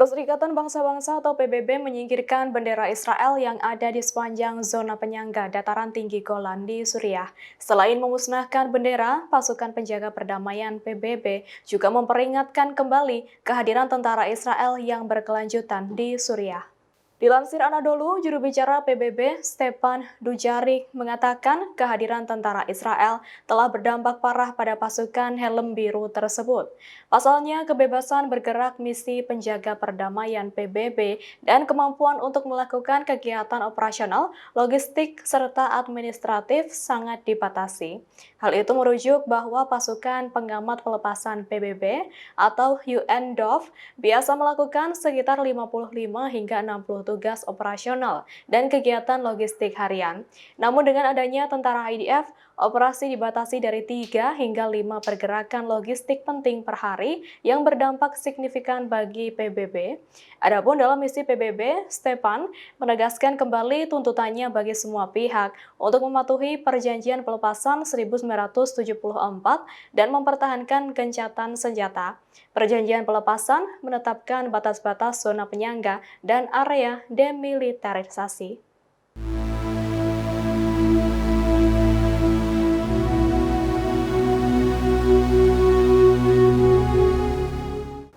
Perserikatan Bangsa-Bangsa atau PBB menyingkirkan bendera Israel yang ada di sepanjang zona penyangga dataran tinggi Golan di Suriah. Selain memusnahkan bendera, pasukan penjaga perdamaian PBB juga memperingatkan kembali kehadiran tentara Israel yang berkelanjutan di Suriah. Dilansir Anadolu, juru bicara PBB Stepan Dujarric mengatakan kehadiran tentara Israel telah berdampak parah pada pasukan helm biru tersebut. Pasalnya, kebebasan bergerak misi penjaga perdamaian PBB dan kemampuan untuk melakukan kegiatan operasional, logistik, serta administratif sangat dibatasi. Hal itu merujuk bahwa pasukan pengamat pelepasan PBB atau UNDOF biasa melakukan sekitar 55 hingga 60 tugas operasional dan kegiatan logistik harian. Namun dengan adanya tentara IDF, operasi dibatasi dari 3 hingga 5 pergerakan logistik penting per hari yang berdampak signifikan bagi PBB. Adapun dalam misi PBB, Stepan menegaskan kembali tuntutannya bagi semua pihak untuk mematuhi perjanjian pelepasan 1974 dan mempertahankan gencatan senjata. Perjanjian pelepasan menetapkan batas-batas zona penyangga dan area demilitarisasi.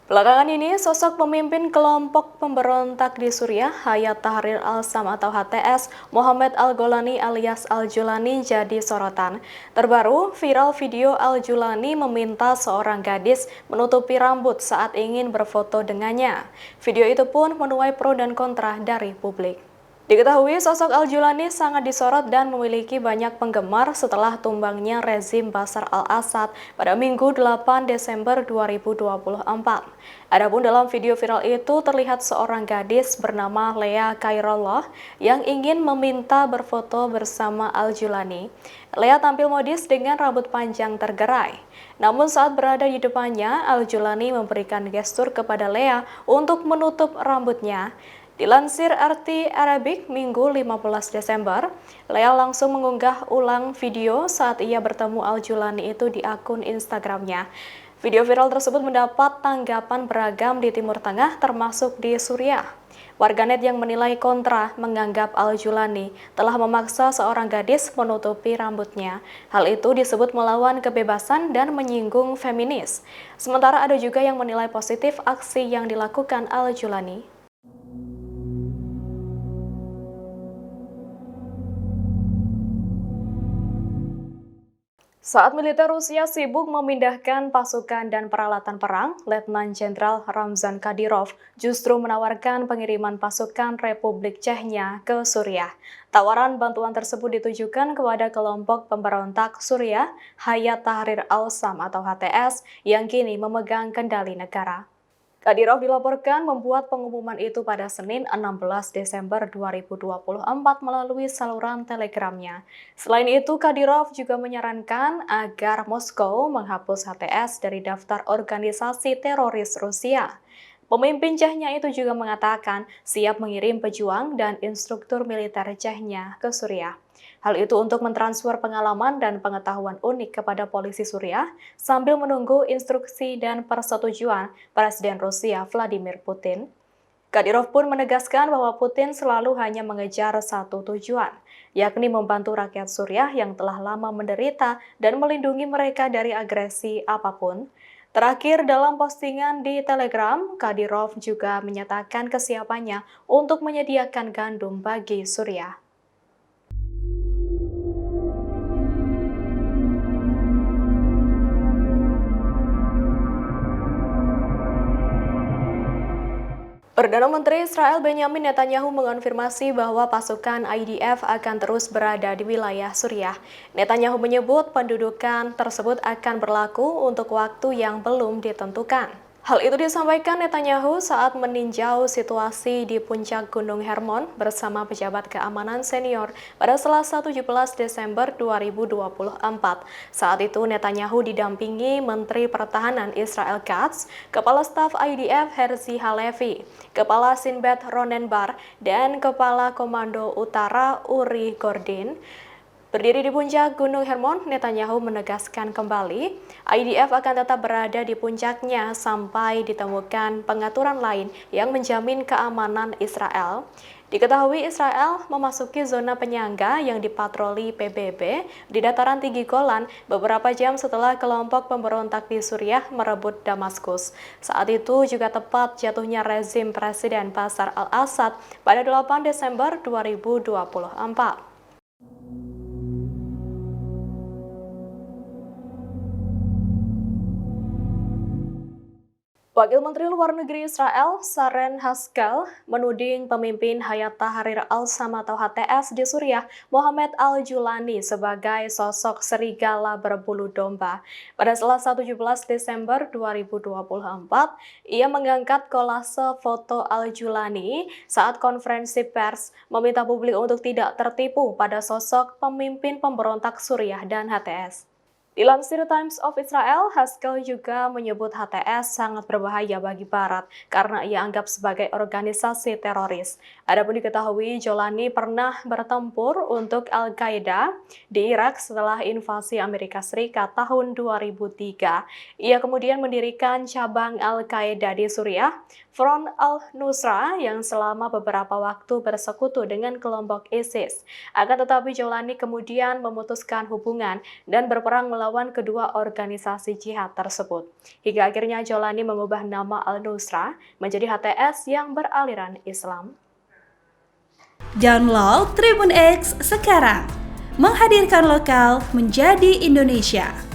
Belakangan ini, sosok pemimpin kelompok pemberontak di Suriah, Hayat Tahrir al-Sham atau HTS, Mohammed Al-Golani alias Al-Julani jadi sorotan. Terbaru, viral video Al-Julani meminta seorang gadis menutupi rambut saat ingin berfoto dengannya. Video itu pun menuai pro dan kontra dari publik. Diketahui sosok Al-Julani sangat disorot dan memiliki banyak penggemar setelah tumbangnya rezim Bashar al-Assad pada Minggu 8 Desember 2024. Adapun dalam video viral itu terlihat seorang gadis bernama Lea Khairullah yang ingin meminta berfoto bersama Al-Julani. Lea tampil modis dengan rambut panjang tergerai. Namun saat berada di depannya, Al-Julani memberikan gestur kepada Lea untuk menutup rambutnya. Dilansir RT Arabic Minggu 15 Desember, Lea langsung mengunggah ulang video saat ia bertemu Al-Julani itu di akun Instagramnya. Video viral tersebut mendapat tanggapan beragam di Timur Tengah termasuk di Suriah. Warganet yang menilai kontra menganggap Al-Julani telah memaksa seorang gadis menutupi rambutnya. Hal itu disebut melawan kebebasan dan menyinggung feminis. Sementara ada juga yang menilai positif aksi yang dilakukan Al-Julani. Saat militer Rusia sibuk memindahkan pasukan dan peralatan perang, Letnan Jenderal Ramzan Kadyrov justru menawarkan pengiriman pasukan Republik Chechnya ke Suriah. Tawaran bantuan tersebut ditujukan kepada kelompok pemberontak Suriah Hayat Tahrir al-Sham atau HTS yang kini memegang kendali negara. Kadyrov dilaporkan membuat pengumuman itu pada Senin 16 Desember 2024 melalui saluran telegramnya. Selain itu, Kadyrov juga menyarankan agar Moskow menghapus HTS dari daftar organisasi teroris Rusia. Pemimpin Chechnya itu juga mengatakan siap mengirim pejuang dan instruktur militer Chechnya ke Suriah. Hal itu untuk mentransfer pengalaman dan pengetahuan unik kepada polisi Suriah sambil menunggu instruksi dan persetujuan Presiden Rusia Vladimir Putin. Kadyrov pun menegaskan bahwa Putin selalu hanya mengejar satu tujuan, yakni membantu rakyat Suriah yang telah lama menderita dan melindungi mereka dari agresi apapun. Terakhir, dalam postingan di Telegram, Kadyrov juga menyatakan kesiapannya untuk menyediakan gandum bagi Suriah. Perdana Menteri Israel Benyamin Netanyahu mengonfirmasi bahwa pasukan IDF akan terus berada di wilayah Suriah. Netanyahu menyebut pendudukan tersebut akan berlaku untuk waktu yang belum ditentukan. Hal itu disampaikan Netanyahu saat meninjau situasi di puncak Gunung Hermon bersama pejabat keamanan senior pada Selasa 17 Desember 2024. Saat itu Netanyahu didampingi Menteri Pertahanan Israel Katz, Kepala Staf IDF Herzi Halevi, Kepala Shin Bet Ronen Bar, dan Kepala Komando Utara Uri Gordin. Berdiri di puncak Gunung Hermon, Netanyahu menegaskan kembali, IDF akan tetap berada di puncaknya sampai ditemukan pengaturan lain yang menjamin keamanan Israel. Diketahui Israel memasuki zona penyangga yang dipatroli PBB di dataran tinggi Golan beberapa jam setelah kelompok pemberontak di Suriah merebut Damaskus. Saat itu juga tepat jatuhnya rezim Presiden Bashar al-Assad pada 8 Desember 2024. Wakil Menteri Luar Negeri Israel, Saren Haskel, menuding pemimpin Hayat Tahrir al-Sham atau HTS di Suriah, Mohammed al-Julani, sebagai sosok serigala berbulu domba. Pada Selasa 17 Desember 2024, ia mengangkat kolase foto al-Julani saat konferensi pers, meminta publik untuk tidak tertipu pada sosok pemimpin pemberontak Suriah dan HTS. Dilansir Times of Israel, Haskel juga menyebut HTS sangat berbahaya bagi Barat karena ia anggap sebagai organisasi teroris. Adapun diketahui Jolani pernah bertempur untuk Al-Qaeda di Irak setelah invasi Amerika Serikat tahun 2003. Ia kemudian mendirikan cabang Al-Qaeda di Suriah, Front al-Nusra, yang selama beberapa waktu bersekutu dengan kelompok ISIS. Akan tetapi Jolani kemudian memutuskan hubungan dan berperang melawan kedua organisasi jihad tersebut. Hingga akhirnya Jolani mengubah nama Al-Nusra menjadi HTS yang beraliran Islam. Download Tribun X sekarang, menghadirkan lokal menjadi Indonesia.